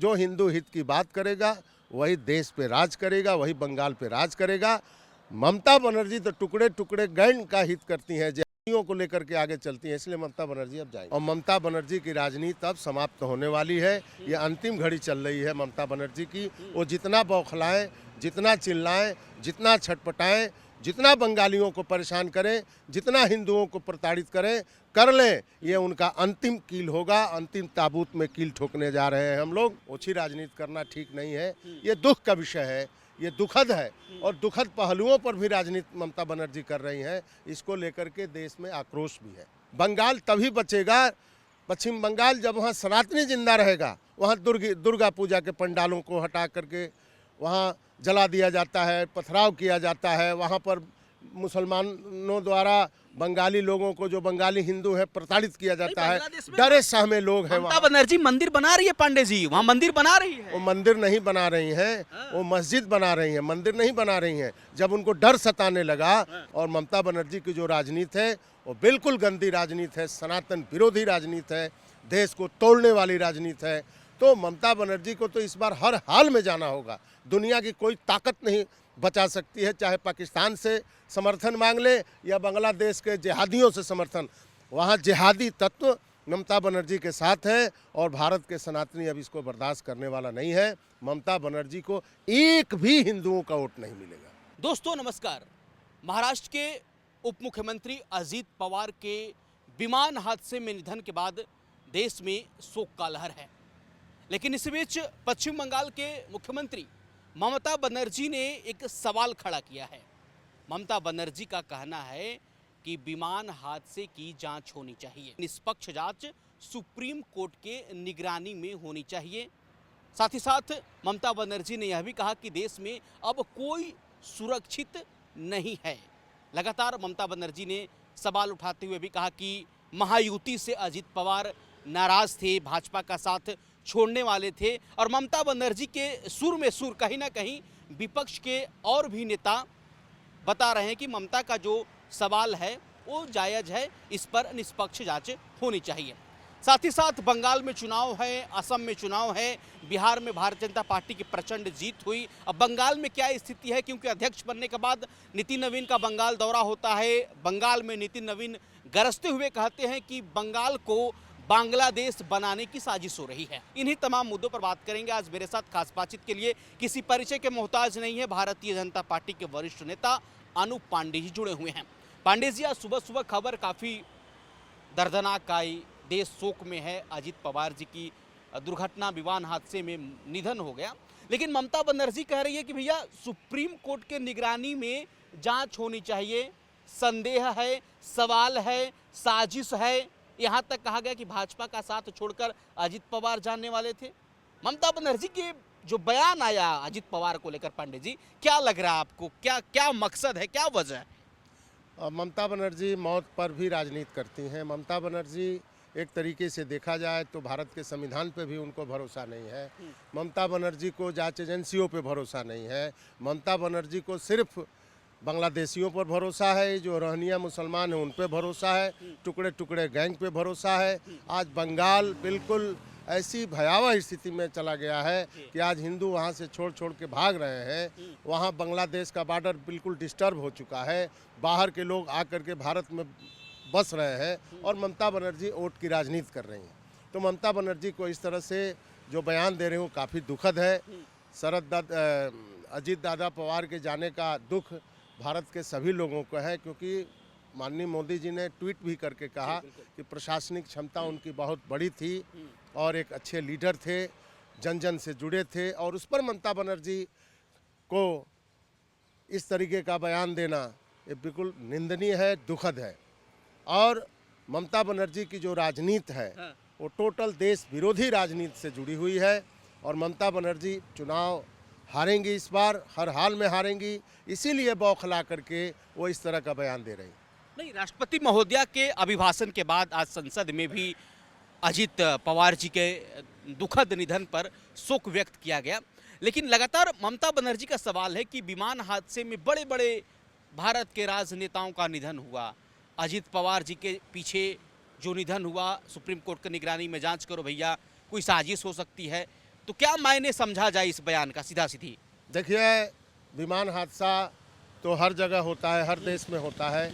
जो हिंदू हित की बात करेगा वही देश पे राज करेगा, वही बंगाल पे राज करेगा। ममता बनर्जी तो टुकड़े टुकड़े गैंग का हित करती हैं, जातियों को लेकर के आगे चलती हैं, इसलिए ममता बनर्जी अब जाएंगी। और ममता बनर्जी की राजनीति अब समाप्त होने वाली है। ये अंतिम घड़ी चल रही है ममता बनर्जी की। वो जितना बौखलाएं, जितना चिल्लाएं, जितना छटपटाएं, जितना बंगालियों को परेशान करें, जितना हिंदुओं को प्रताड़ित करें, कर लें, ये उनका अंतिम कील होगा। अंतिम ताबूत में कील ठोकने जा रहे हैं हम लोग। ओछी राजनीति करना ठीक नहीं है, ये दुख का विषय है, ये दुखद है। और दुखद पहलुओं पर भी राजनीति ममता बनर्जी कर रही हैं, इसको लेकर के देश में आक्रोश भी है। बंगाल तभी बचेगा, पश्चिम बंगाल, जब वहाँ सनातनी जिंदा रहेगा। वहाँ दुर्गा पूजा के पंडालों को हटा करके वहाँ जला दिया जाता है, पथराव किया जाता है। वहाँ पर मुसलमानों द्वारा बंगाली लोगों को, जो बंगाली हिंदू है, प्रताड़ित किया जाता है। डरे सहमे लोग हैं। ममता बनर्जी मंदिर बना रही है, पांडे जी वहाँ मंदिर बना रही है। वो मंदिर नहीं बना रही हैं, वो मस्जिद बना रही हैं, मंदिर नहीं बना रही हैं। जब उनको डर सताने लगा, और ममता बनर्जी की जो राजनीति है वो बिल्कुल गंदी राजनीति है, सनातन विरोधी राजनीति है, देश को तोड़ने वाली राजनीति है, तो ममता बनर्जी को तो इस बार हर हाल में जाना होगा। दुनिया की कोई ताकत नहीं बचा सकती है, चाहे पाकिस्तान से समर्थन मांग ले या बांग्लादेश के जिहादियों से समर्थन। वहाँ जिहादी तत्व ममता बनर्जी के साथ है, और भारत के सनातनी अब इसको बर्दाश्त करने वाला नहीं है। ममता बनर्जी को एक भी हिंदुओं का वोट नहीं मिलेगा। दोस्तों नमस्कार। महाराष्ट्र के उप मुख्यमंत्री अजित पवार के विमान हादसे में निधन के बाद देश में शोक का लहर है, लेकिन इस बीच पश्चिम बंगाल के मुख्यमंत्री ममता बनर्जी ने एक सवाल खड़ा किया है। ममता बनर्जी का कहना है कि विमान हादसे की जांच होनी चाहिए, निष्पक्ष जांच सुप्रीम कोर्ट के निगरानी में होनी चाहिए। साथ ही साथ ममता बनर्जी ने यह भी कहा कि देश में अब कोई सुरक्षित नहीं है। लगातार ममता बनर्जी ने सवाल उठाते हुए भी कहा कि महायुति से अजित पवार नाराज थे, भाजपा का साथ छोड़ने वाले थे, और ममता बनर्जी के सुर में सुर कहीं ना कहीं विपक्ष के और भी नेता बता रहे हैं कि ममता का जो सवाल है वो जायज़ है, इस पर निष्पक्ष जांच होनी चाहिए। साथ ही साथ बंगाल में चुनाव है, असम में चुनाव है, बिहार में भारतीय जनता पार्टी की प्रचंड जीत हुई। अब बंगाल में क्या स्थिति है, क्योंकि अध्यक्ष बनने के बाद नितिन नवीन का बंगाल दौरा होता है। बंगाल में नितिन नवीन गरजते हुए कहते हैं कि बंगाल को बांग्लादेश बनाने की साजिश हो रही है। इन्हीं तमाम मुद्दों पर बात करेंगे। आज मेरे साथ खास बातचीत के लिए किसी परिचय के मोहताज नहीं है, भारतीय जनता पार्टी के वरिष्ठ नेता अनूप पांडे जी जुड़े हुए हैं। पांडे जी, आज सुबह सुबह खबर काफ़ी दर्दनाक आई, देश शोक में है। अजित पवार जी की दुर्घटना, विमान हादसे में निधन हो गया, लेकिन ममता बनर्जी कह रही है कि भैया सुप्रीम कोर्ट के निगरानी में जांच होनी चाहिए। संदेह है, सवाल है, साजिश है। यहाँ तक कहा गया कि भाजपा का साथ छोड़कर अजित पवार जानने वाले थे। ममता बनर्जी के जो बयान आया अजित पवार को लेकर, पांडे जी क्या लग रहा है आपको, क्या क्या मकसद है, क्या वजह है? ममता बनर्जी मौत पर भी राजनीति करती हैं। ममता बनर्जी एक तरीके से देखा जाए तो भारत के संविधान पे भी उनको भरोसा नहीं है। ममता बनर्जी को जांच एजेंसियों पे भरोसा नहीं है। ममता बनर्जी को सिर्फ बांग्लादेशियों पर भरोसा है, जो रोहिंग्या मुसलमान हैं उन पे भरोसा है, टुकड़े टुकड़े गैंग पे भरोसा है। आज बंगाल बिल्कुल ऐसी भयावह स्थिति में चला गया है कि आज हिंदू वहाँ से छोड़ छोड़ के भाग रहे हैं। वहाँ बांग्लादेश का बॉर्डर बिल्कुल डिस्टर्ब हो चुका है, बाहर के लोग आकर के भारत में बस रहे हैं, और ममता बनर्जी वोट की राजनीति कर रही हैं। तो ममता बनर्जी को इस तरह से जो बयान दे रहे हो काफ़ी दुखद है। अजित दादा पवार के जाने का दुख भारत के सभी लोगों को है, क्योंकि माननीय मोदी जी ने ट्वीट भी करके कहा कि प्रशासनिक क्षमता उनकी बहुत बड़ी थी और एक अच्छे लीडर थे, जन जन से जुड़े थे, और उस पर ममता बनर्जी को इस तरीके का बयान देना ये बिल्कुल निंदनीय है, दुखद है। और ममता बनर्जी की जो राजनीति है वो टोटल देश विरोधी राजनीति से जुड़ी हुई है, और ममता बनर्जी चुनाव हारेंगी, इस बार हर हाल में हारेंगी, इसीलिए बौखला करके वो इस तरह का बयान दे रही। नहीं, राष्ट्रपति महोदया के अभिभाषण के बाद आज संसद में भी अजित पवार जी के दुखद निधन पर शोक व्यक्त किया गया, लेकिन लगातार ममता बनर्जी का सवाल है कि विमान हादसे में बड़े बड़े भारत के राजनेताओं का निधन हुआ। अजित पवार जी के पीछे जो निधन हुआ, सुप्रीम कोर्ट की निगरानी में जांच करो भैया, कोई साजिश हो सकती है। तो क्या मायने समझा जाए इस बयान का सीधा सीधी? देखिए, विमान हादसा तो हर जगह होता है, हर देश में होता है।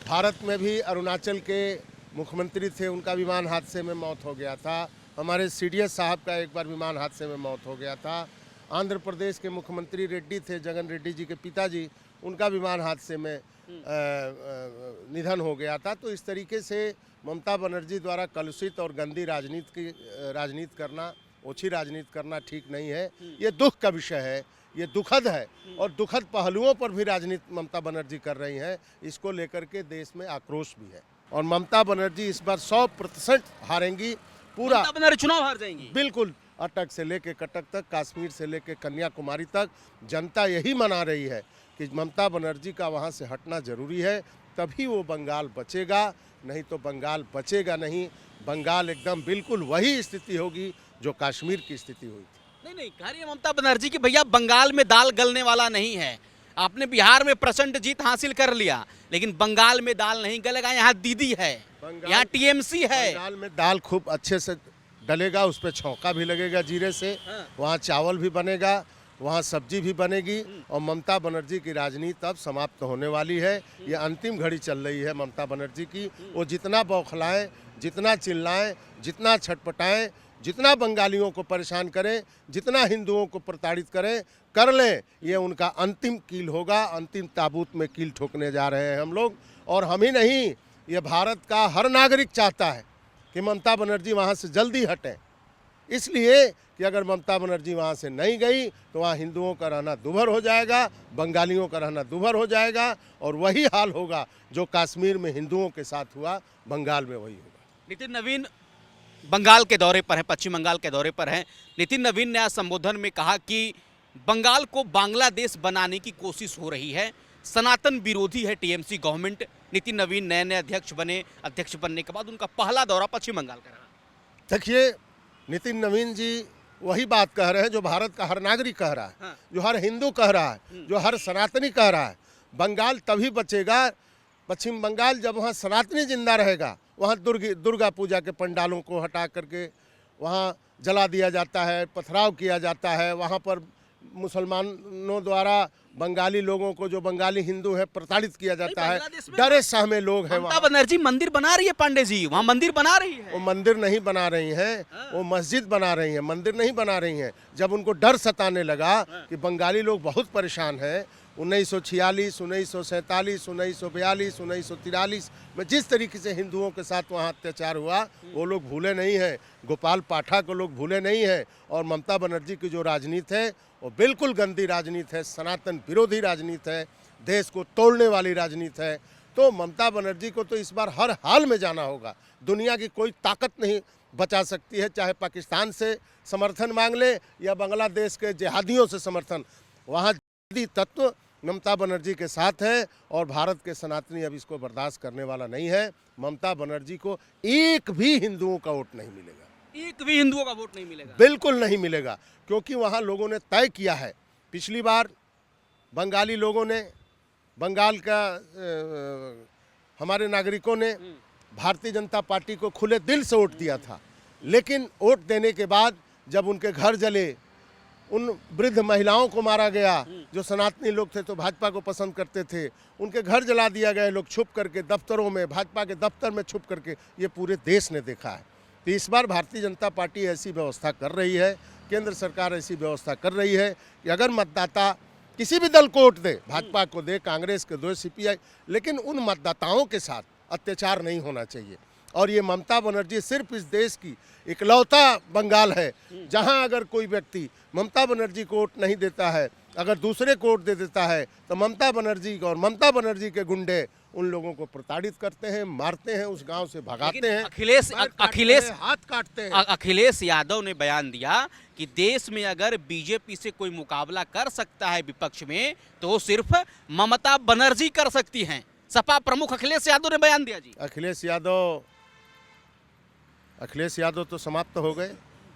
भारत में भी अरुणाचल के मुख्यमंत्री थे, उनका विमान हादसे में मौत हो गया था। हमारे सीडीएस साहब का एक बार विमान हादसे में मौत हो गया था। आंध्र प्रदेश के मुख्यमंत्री रेड्डी थे, जगन रेड्डी जी के पिताजी, उनका विमान हादसे में निधन हो गया था। तो इस तरीके से ममता बनर्जी द्वारा कलुषित और गंदी राजनीति करना, ओछी राजनीति करना ठीक नहीं है। ये दुख का विषय है, ये दुखद है और दुखद पहलुओं पर भी राजनीति ममता बनर्जी कर रही हैं। इसको लेकर के देश में आक्रोश भी है और ममता बनर्जी इस बार 100% हारेंगी। पूरा ममता बनर्जी चुनाव हार जाएंगी। बिल्कुल, अटक से लेके कटक तक, कश्मीर से लेके कन्याकुमारी तक जनता यही मना रही है कि ममता बनर्जी का वहाँ से हटना जरूरी है, तभी वो बंगाल बचेगा, नहीं तो बंगाल बचेगा नहीं। बंगाल एकदम बिल्कुल वही स्थिति होगी जो कश्मीर की स्थिति हुई थी। नहीं, कह रही है ममता बनर्जी कि भैया बंगाल में दाल गलने वाला नहीं है। आपने बिहार में प्रचंड जीत हासिल कर लिया, लेकिन बंगाल में दाल नहीं गलेगा। यहाँ दीदी है, यहाँ टीएमसी है। बंगाल में दाल खूब अच्छे से डलेगा, उस पर छौंका भी लगेगा जीरे से, वहाँ चावल भी बनेगा, वहाँ सब्जी भी बनेगी और ममता बनर्जी की राजनीति अब समाप्त होने वाली है। ये अंतिम घड़ी चल रही है ममता बनर्जी की। वो जितना बौखलाएं, जितना चिल्लाएं, जितना छटपटाएं, जितना बंगालियों को परेशान करें, जितना हिंदुओं को प्रताड़ित करें, कर लें, ये उनका अंतिम कील होगा। अंतिम ताबूत में कील ठोकने जा रहे हैं हम लोग। और हम ही नहीं, ये भारत का हर नागरिक चाहता है कि ममता बनर्जी वहाँ से जल्दी हटें, इसलिए कि अगर ममता बनर्जी वहाँ से नहीं गई तो वहाँ हिंदुओं का रहना दूभर हो जाएगा, बंगालियों का रहना दूभर हो जाएगा और वही हाल होगा जो कश्मीर में हिंदुओं के साथ हुआ, बंगाल में वही होगा। नितिन नवीन बंगाल के दौरे पर है, पश्चिम बंगाल के दौरे पर हैं। नितिन नवीन ने आज संबोधन में कहा कि बंगाल को बांग्लादेश बनाने की कोशिश हो रही है, सनातन विरोधी है टीएमसी गवर्नमेंट। नितिन नवीन नए अध्यक्ष बने, अध्यक्ष बनने के बाद उनका पहला दौरा पश्चिम बंगाल का रहा। देखिए, नितिन नवीन जी वही बात कह रहे हैं जो भारत का हर नागरिक कह रहा है, जो हर हिंदू कह रहा है, जो हर सनातनी कह रहा है। बंगाल तभी बचेगा, पश्चिम बंगाल, जब वहाँ सनातनी जिंदा रहेगा। वहाँ दुर्गा पूजा के पंडालों को हटा करके वहाँ जला दिया जाता है, पथराव किया जाता है। वहाँ पर मुसलमानों द्वारा बंगाली लोगों को, जो बंगाली हिंदू है, प्रताड़ित किया जाता है। डरे सहमे लोग हैं। ममता बनर्जी मंदिर बना रही है, पांडे जी वहाँ मंदिर बना रही है। वो मंदिर नहीं बना रही हैं, वो मस्जिद बना रही हैं, मंदिर नहीं बना रही हैं। जब उनको डर सताने लगा कि बंगाली लोग बहुत परेशान हैं, 1946, 1947, 1942, 1943 में जिस तरीके से हिंदुओं के साथ वहाँ अत्याचार हुआ, वो लोग भूले नहीं हैं। गोपाल पाठक को लोग भूले नहीं हैं। और ममता बनर्जी की जो राजनीति है वो बिल्कुल गंदी राजनीति है, सनातन विरोधी राजनीति है, देश को तोड़ने वाली राजनीति है। तो ममता बनर्जी को तो इस बार हर हाल में जाना होगा। दुनिया की कोई ताकत नहीं बचा सकती है, चाहे पाकिस्तान से समर्थन मांग ले या बांग्लादेश के जिहादियों से समर्थन। वहाँ जिहादी तत्व ममता बनर्जी के साथ है और भारत के सनातनी अब इसको बर्दाश्त करने वाला नहीं है। ममता बनर्जी को एक भी हिंदुओं का वोट नहीं मिलेगा, एक भी हिंदुओं का वोट नहीं मिलेगा, बिल्कुल नहीं मिलेगा। क्योंकि वहाँ लोगों ने तय किया है, पिछली बार बंगाली लोगों ने, बंगाल का हमारे नागरिकों ने भारतीय जनता पार्टी को खुले दिल से वोट दिया था। लेकिन वोट देने के बाद जब उनके घर जले, उन वृद्ध महिलाओं को मारा गया जो सनातनी लोग थे तो भाजपा को पसंद करते थे, उनके घर जला दिया गया लोग छुप करके, दफ्तरों में, भाजपा के दफ्तर में छुप करके। ये पूरे देश ने देखा है। तो इस बार भारतीय जनता पार्टी ऐसी व्यवस्था कर रही है, केंद्र सरकार ऐसी व्यवस्था कर रही है कि अगर मतदाता किसी भी दल को वोट दे, भाजपा को दे, कांग्रेस को दे, सीपीआई, लेकिन उन मतदाताओं के साथ अत्याचार नहीं होना चाहिए। और ये ममता बनर्जी सिर्फ इस देश की इकलौता बंगाल है जहां अगर कोई व्यक्ति ममता बनर्जी को वोट नहीं देता है, अगर दूसरे को वोट दे देता है, तो ममता बनर्जी और ममता बनर्जी के गुंडे उन लोगों को प्रताड़ित करते हैं, मारते हैं, उस गांव से भगाते हैं, अखिलेश हाथ काटते हैं। अखिलेश यादव ने बयान दिया कि देश में अगर बीजेपी से कोई मुकाबला कर सकता है विपक्ष में, तो सिर्फ ममता बनर्जी कर सकती हैं। सपा प्रमुख अखिलेश यादव ने बयान दिया जी। अखिलेश यादव तो समाप्त हो गए,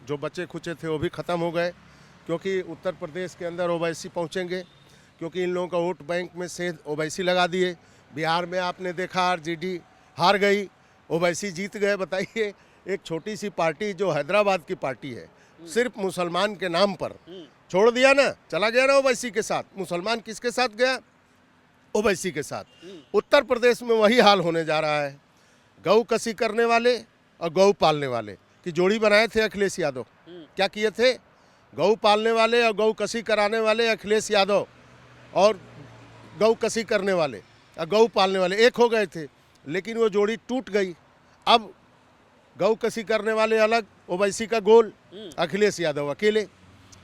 जो बचे खुचे थे वो भी खत्म हो गए। क्योंकि उत्तर प्रदेश के अंदर ओवैसी पहुंचेंगे, क्योंकि इन लोगों का वोट बैंक में से ओवैसी लगा दिए। बिहार में आपने देखा आरजेडी हार गई, ओवैसी जीत गए। बताइए, एक छोटी सी पार्टी जो हैदराबाद की पार्टी है, सिर्फ मुसलमान के नाम पर छोड़ दिया ना, चला गया ना ओवैसी के साथ। मुसलमान किसके साथ गया? ओवैसी के साथ। उत्तर प्रदेश में वही हाल होने जा रहा है। गौ कसी करने वाले और गौ पालने वाले की जोड़ी बनाए थे अखिलेश यादव। क्या किए थे? गौ पालने वाले और गौ कसी कराने वाले अखिलेश यादव और गौ कसी करने वाले और गौ पालने वाले एक हो गए थे, लेकिन वो जोड़ी टूट गई। अब गौ कसी करने वाले अलग, ओवैसी का गोल, अखिलेश यादव अकेले।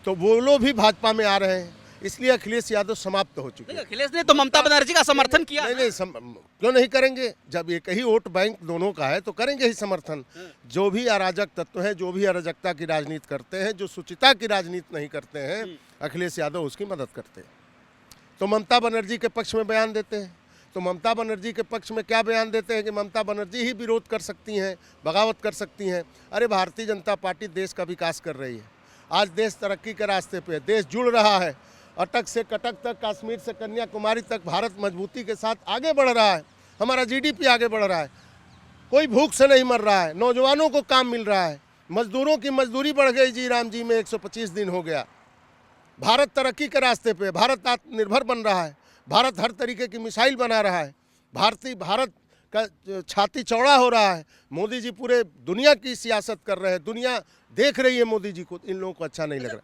तो वो लोग भी भाजपा में आ रहे हैं, इसलिए अखिलेश यादव समाप्त हो चुके हैं। अखिलेश ने तो ममता बनर्जी का समर्थन किया। नहीं, क्यों नहीं करेंगे? जब एक ही वोट बैंक दोनों का है तो करेंगे ही समर्थन। जो भी अराजक तत्व हैं, जो भी अराजकता की राजनीति करते हैं, जो शुचिता की राजनीति नहीं करते हैं, अखिलेश यादव उसकी मदद करते हैं। तो ममता बनर्जी के पक्ष में बयान देते हैं। तो ममता बनर्जी के पक्ष में क्या बयान देते हैं कि ममता बनर्जी ही विरोध कर सकती हैं, बगावत कर सकती हैं। अरे भारतीय जनता पार्टी देश का विकास कर रही है। आज देश तरक्की के रास्ते पे है, देश जुड़ रहा है। अटक से कटक तक, कश्मीर से कन्याकुमारी तक भारत मजबूती के साथ आगे बढ़ रहा है। हमारा जीडीपी आगे बढ़ रहा है, कोई भूख से नहीं मर रहा है, नौजवानों को काम मिल रहा है, मजदूरों की मजदूरी बढ़ गई जी राम जी में 125 दिन हो गया। भारत तरक्की के रास्ते पे, भारत आत्मनिर्भर बन रहा है, भारत हर तरीके की मिसाइल बना रहा है, भारत का छाती चौड़ा हो रहा है। मोदी जी पूरे दुनिया की सियासत कर रहे हैं, दुनिया देख रही है मोदी जी को। इन लोगों को अच्छा नहीं लग रहा।